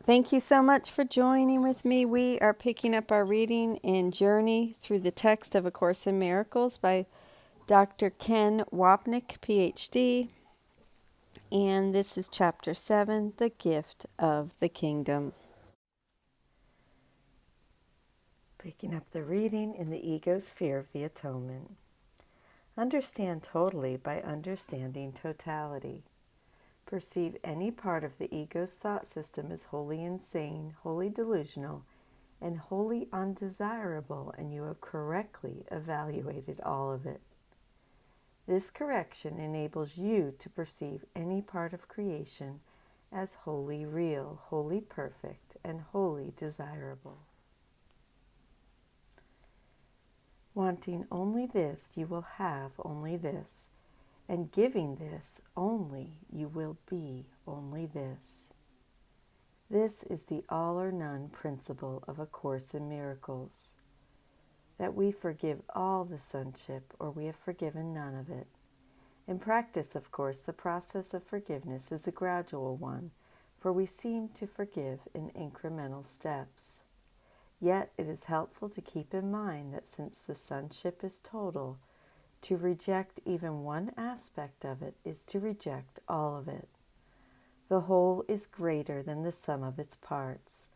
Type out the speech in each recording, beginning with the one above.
Thank you so much for joining with me. We are picking up our reading in Journey Through the Text of A Course in Miracles by Dr. Ken Wapnick, PhD. And this is Chapter 7, The Gift of the Kingdom. Picking up the reading in the Ego Sphere of the Atonement. Understand totally by understanding totality. Perceive any part of the ego's thought system as wholly insane, wholly delusional, and wholly undesirable, and you have correctly evaluated all of it. This correction enables you to perceive any part of creation as wholly real, wholly perfect, and wholly desirable. Wanting only this, you will have only this, and giving this only, you will be only this. This is the all or none principle of A Course in Miracles, that we forgive all the sonship or we have forgiven none of it. In practice, of course, the process of forgiveness is a gradual one, for we seem to forgive in incremental steps. Yet it is helpful to keep in mind that since the sonship is total, to reject even one aspect of it is to reject all of it. The whole is greater than the sum of its parts,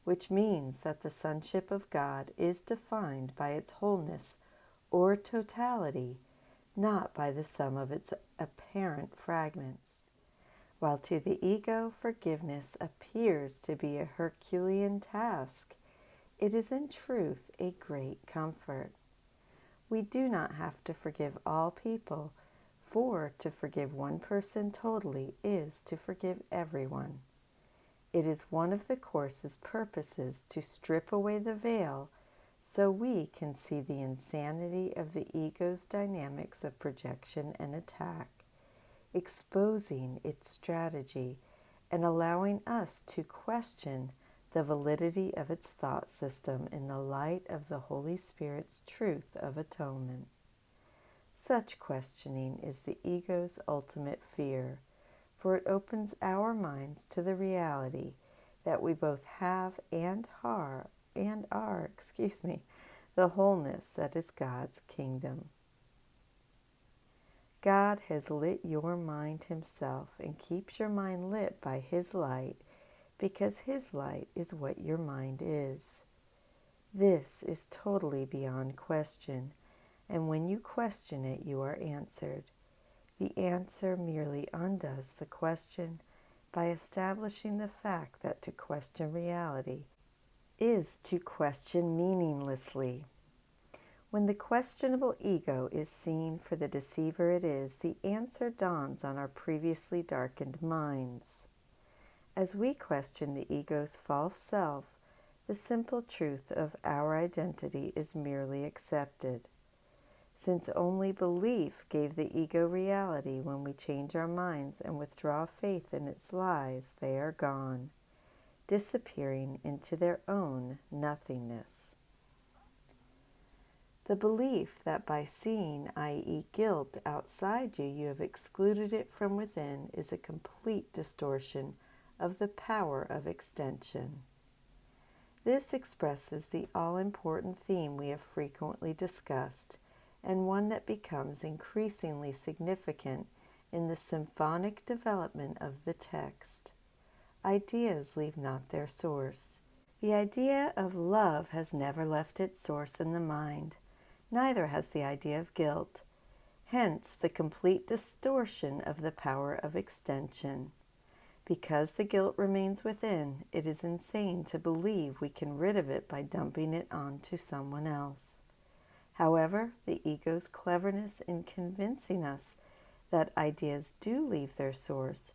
which means that the sonship of God is defined by its wholeness or totality, not by the sum of its apparent fragments. While to the ego forgiveness appears to be a Herculean task, it is in truth a great comfort. We do not have to forgive all people, for to forgive one person totally is to forgive everyone. It is one of the Course's purposes to strip away the veil so we can see the insanity of the ego's dynamics of projection and attack, exposing its strategy and allowing us to question the validity of its thought system in the light of the Holy Spirit's truth of atonement. Such questioning is the ego's ultimate fear, for it opens our minds to the reality that we both have and are the wholeness that is God's kingdom. God has lit your mind himself and keeps your mind lit by his light, because his light is what your mind is. This is totally beyond question, and when you question it, you are answered. The answer merely undoes the question by establishing the fact that to question reality is to question meaninglessly. When the questionable ego is seen for the deceiver it is, the answer dawns on our previously darkened minds. As we question the ego's false self, the simple truth of our identity is merely accepted. Since only belief gave the ego reality, when we change our minds and withdraw faith in its lies, they are gone, disappearing into their own nothingness. The belief that by seeing, i.e. guilt, outside you, you have excluded it from within is a complete distortion of the power of extension. This expresses the all-important theme we have frequently discussed, and one that becomes increasingly significant in the symphonic development of the text. Ideas leave not their source. The idea of love has never left its source in the mind, neither has the idea of guilt. Hence the complete distortion of the power of extension. Because the guilt remains within, it is insane to believe we can rid of it by dumping it onto someone else. However, the ego's cleverness in convincing us that ideas do leave their source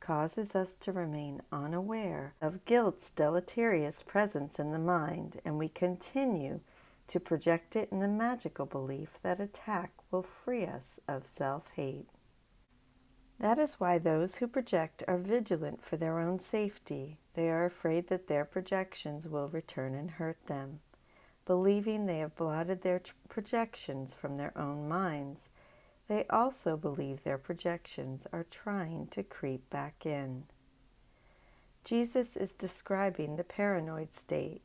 causes us to remain unaware of guilt's deleterious presence in the mind, and we continue to project it in the magical belief that attack will free us of self-hate. That is why those who project are vigilant for their own safety. They are afraid that their projections will return and hurt them. Believing they have blotted their projections from their own minds, they also believe their projections are trying to creep back in. Jesus is describing the paranoid state.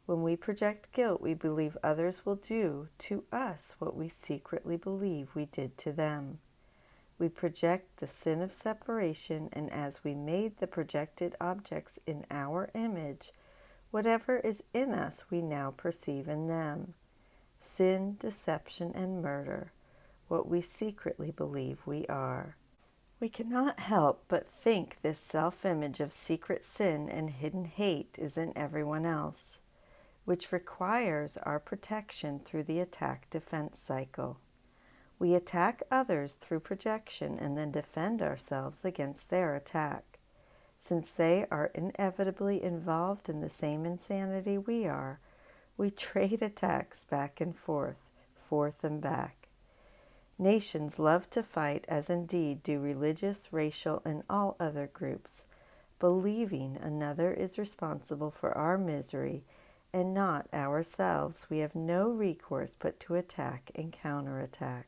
When we project guilt, we believe others will do to us what we secretly believe we did to them. We project the sin of separation, and as we made the projected objects in our image, whatever is in us we now perceive in them. Sin, deception, and murder, what we secretly believe we are. We cannot help but think this self-image of secret sin and hidden hate is in everyone else, which requires our protection through the attack-defense cycle. We attack others through projection and then defend ourselves against their attack. Since they are inevitably involved in the same insanity we are, we trade attacks back and forth, forth and back. Nations love to fight, as indeed do religious, racial, and all other groups, believing another is responsible for our misery and not ourselves. We have no recourse but to attack and counterattack.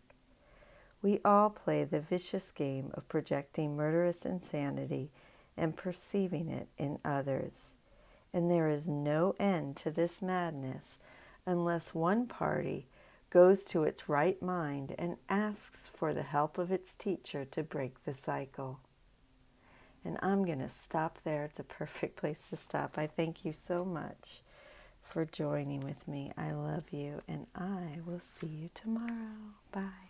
We all play the vicious game of projecting murderous insanity and perceiving it in others. And there is no end to this madness unless one party goes to its right mind and asks for the help of its teacher to break the cycle. And I'm going to stop there. It's a perfect place to stop. I thank you so much for joining with me. I love you, and I will see you tomorrow. Bye.